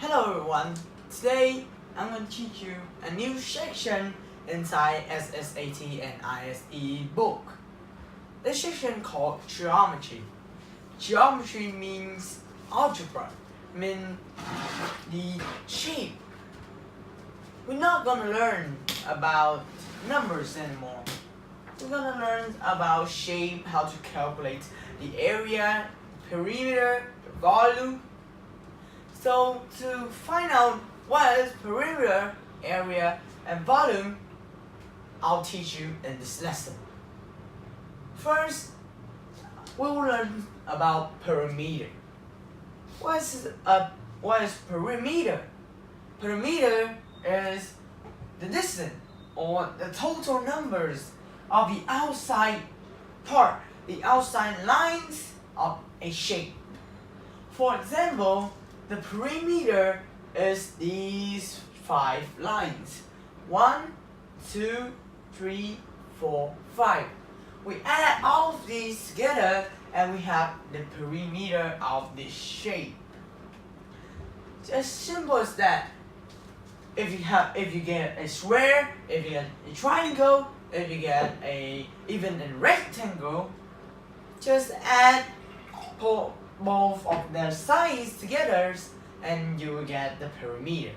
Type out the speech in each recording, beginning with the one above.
Hello everyone, today I'm going to teach you a new section inside SSAT and ISEE book. This section called Geometry. Geometry means algebra, means the shape. We're not going to learn about numbers anymore. We're going to learn about shape, how to calculate the area, perimeter, the volume. So to find out what is perimeter, area, and volume, I'll teach you in this lesson. First, we will learn about perimeter. What is perimeter? Perimeter is the distance or the total numbers of the outside part, the outside lines of a shape. For example, the perimeter is these 5 lines. 1, 2, 3, 4, 5. We add all of these together and we have the perimeter of this shape. It's as simple as that. If you get a square, if you get a triangle, if you get even a rectangle, just add both of their sides together and you will get the perimeter.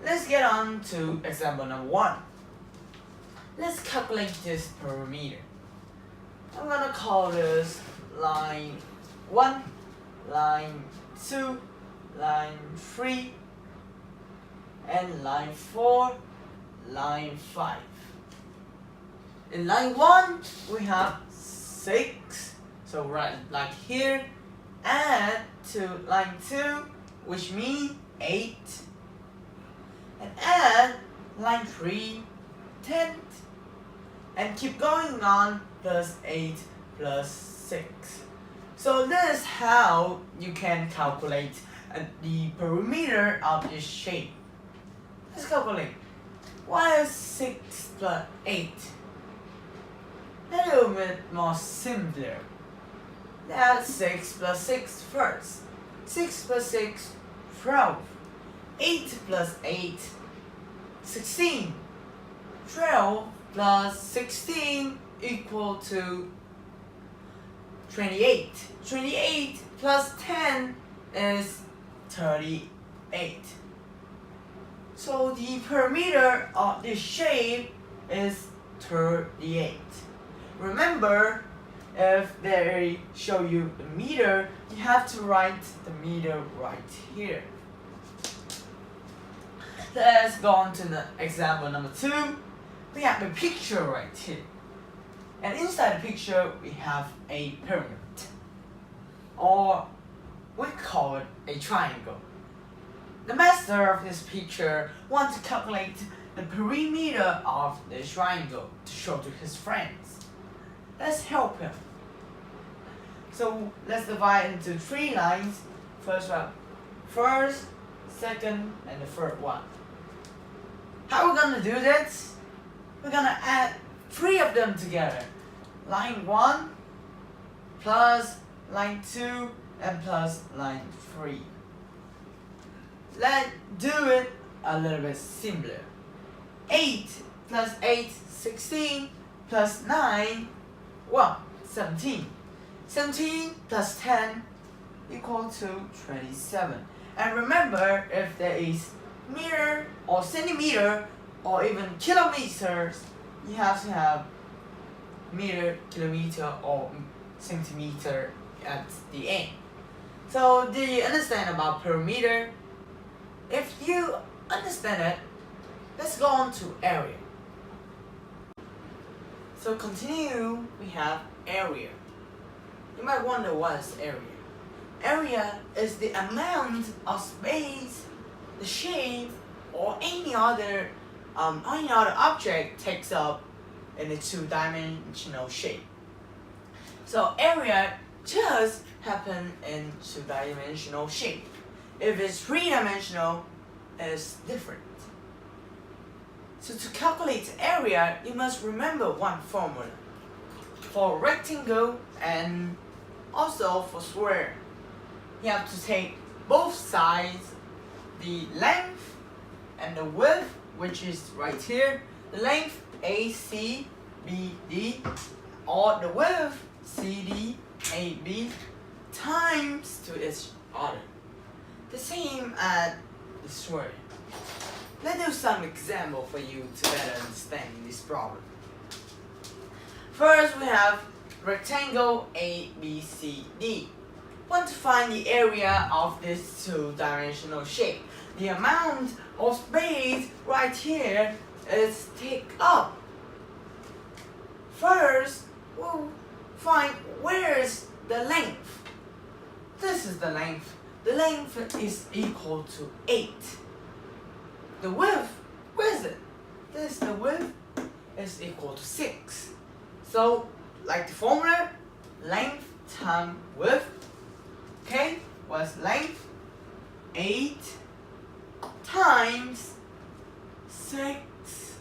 Let's get on to example number 1. Let's calculate this perimeter. I'm gonna call this line 1, line 2, line 3, and line 4, line 5. In line 1, we have 6. So right like here, add to line 2, which means 8, and add line 3, 10, and keep going on, plus 8 plus 6. So this is how you can calculate the perimeter of this shape. Let's calculate. What is 6 plus 8? A little bit more simpler. Add 6 plus 6 first. 6 plus 6, 12. 8 plus 8, 16. 12 plus 16 equal to 28. 28 plus 10 is 38. So the perimeter of this shape is 38. Remember, if they show you the meter, you have to write the meter right here. Let's go on to the example number 2. We have a picture right here. And inside the picture, we have a pyramid. Or we call it a triangle. The master of this picture wants to calculate the perimeter of the triangle to show to his friends. Let's help him. So let's divide into 3 lines. First, second, and the third one. How are we gonna do this? We're gonna add 3 of them together. Line 1 plus line 2 and plus line 3. Let's do it a little bit simpler. 8 plus 8, 16 plus 9, 17. 17 plus 10 equal to 27. And remember, if there is meter or centimeter or even kilometers, you have to have meter, kilometer, or centimeter at the end. So do you understand about perimeter? If you understand it, let's go on to area. So continue, we have area. You might wonder what is area. Area is the amount of space the shape or any other object takes up in a 2-dimensional shape. So area just happen in 2-dimensional shape. If it's 3-dimensional, it's different. So to calculate area, you must remember one formula. For rectangle and also for square, you have to take both sides the length and the width, which is right here, the length AC, BD, or the width CD, AB, times to each other. The same as the square. Let's do some example for you to better understand this problem. First, we have rectangle ABCD. Want to find the area of this two-dimensional shape. The amount of space right here is take up. First, we'll find where's the length. This is the length. The length is equal to 8. The width, where is it? This, the width is equal to 6. So, like the formula, length times width. Okay, what's length? 8 times 6.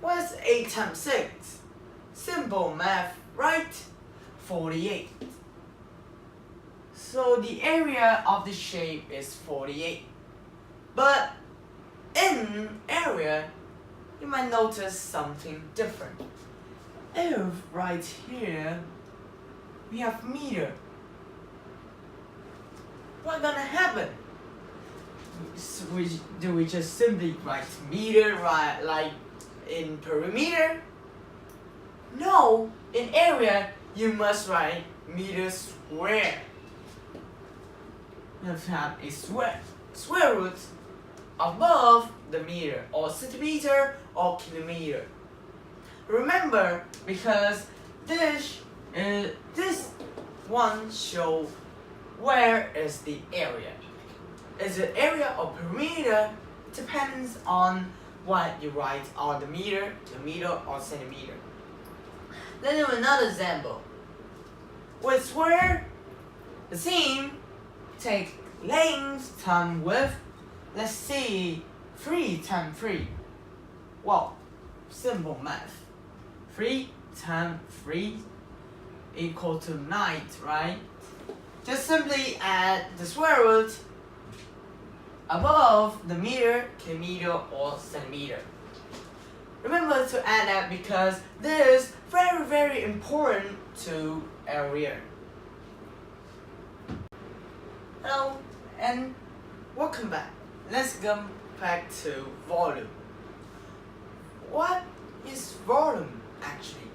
What's 8 times 6? Simple math, right? 48. So the area of the shape is 48. But in area, you might notice something different. If right here we have meter, what's gonna happen? Do we just simply write meter right like in perimeter? No, in area you must write meter square. You have to have a square root above the meter, or centimeter or kilometer. Remember, because this one show where is the area. Is it area or perimeter? Depends on what you write on the meter, or centimeter. Let's do another example. With square, the same. Take length times width. Let's see, 3 times 3. Well, simple math. 3 times 3 equal to 9, right? Just simply add the square root above the meter, kilometer, or centimeter. Remember to add that because this is very, very important to area. Hello and welcome back. Let's go back to volume. What is volume actually?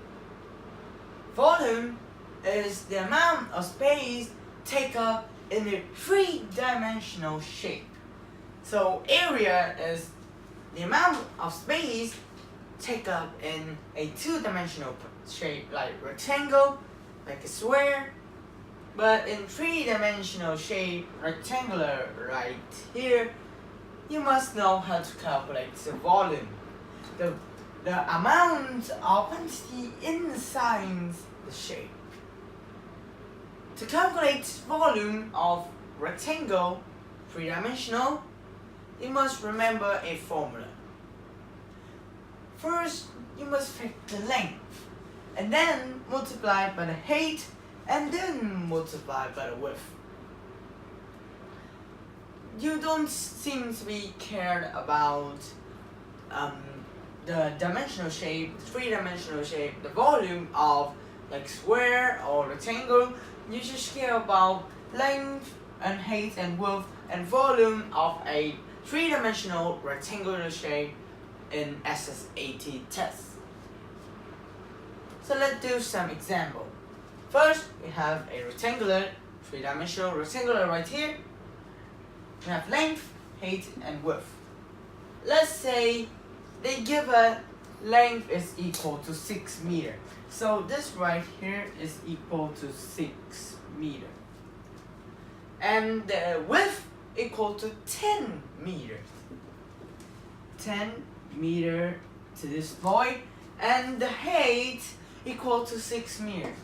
Volume is the amount of space taken up in a three-dimensional shape. So area is the amount of space taken up in a two-dimensional shape like rectangle, like a square. But in three-dimensional shape, rectangular right here, you must know how to calculate the volume. The amount of quantity inside the shape. To calculate volume of rectangle, three-dimensional, you must remember a formula. First, you must pick the length, and then multiply by the height, and then multiply by the width. You don't seem to be cared about the dimensional shape, the three-dimensional shape, the volume of like square or rectangle. You just care about length and height and width and volume of a three-dimensional rectangular shape in SSAT test. So let's do some example. First, we have a rectangular, three-dimensional rectangular right here. We have length, height, and width. Let's say they give a length is equal to 6 meters. So this right here is equal to 6 meters. And the width equal to 10 meters. 10 meters to this point. And the height equal to 6 meters.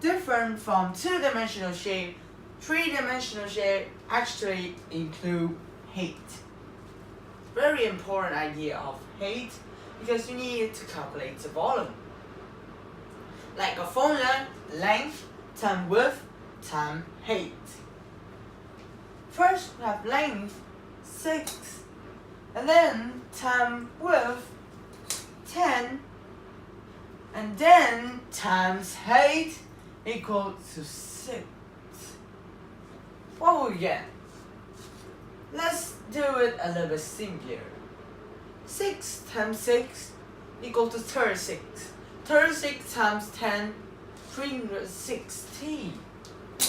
Different from two-dimensional shape, three-dimensional shape actually include height. Very important idea of height because you need to calculate the volume. Like a formula, length times width times height. First we have length 6, and then times width 10, and then times height equal to 6. What will we get? Let's do it a little bit simpler. 6 times 6 equal to 36. 36 times 10, 360.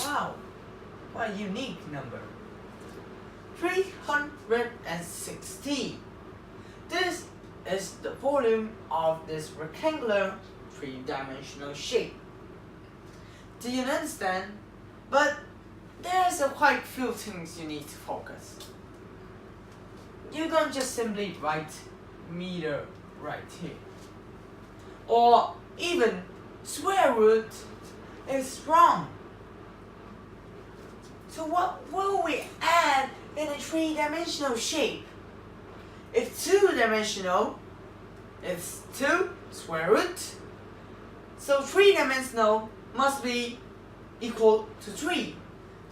Wow, what a unique number. 360. This is the volume of this rectangular 3-dimensional shape. Do you understand? But there's quite few things you need to focus. You don't just simply write meter right here. Or even square root is wrong. So what will we add in a 3-dimensional shape? If 2-dimensional, it's 2 square root. So 3-dimensional must be equal to 3.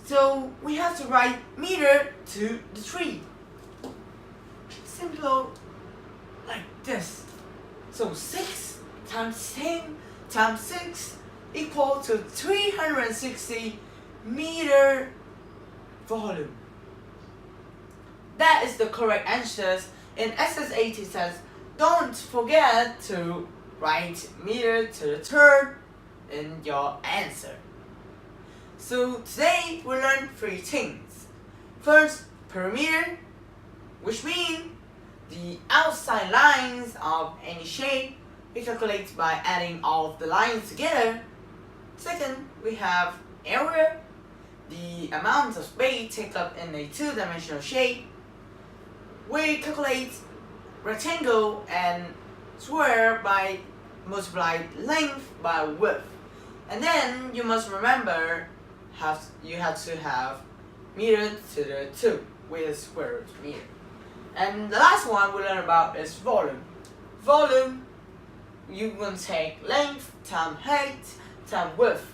So we have to write meter to the 3. Simple like this. So 6 times 10 times 6 equal to 360 meter volume. That is the correct answers in SSAT test. Don't forget to write meter to the third in your answer. So today we learned 3 things. First, perimeter, which means the outside lines of any shape we calculate by adding all of the lines together. Second, we have area, the amount of space taken up in a 2-dimensional shape. We calculate rectangle and square by multiply length by width. And then you must remember you have to have meter to the 2 with square root meter. And the last one we learn about is volume. Volume, you can take length times height times width.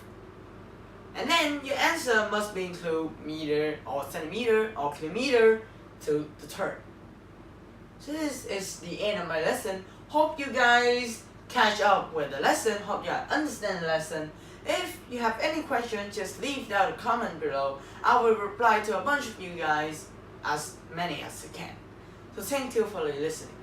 And then your answer must be include meter or centimeter or kilometer to the third. So this is the end of my lesson. Hope you guys catch up with the lesson. Hope you understand the lesson. If you have any questions, just leave down a comment below. I will reply to a bunch of you guys, as many as I can. So thank you for listening.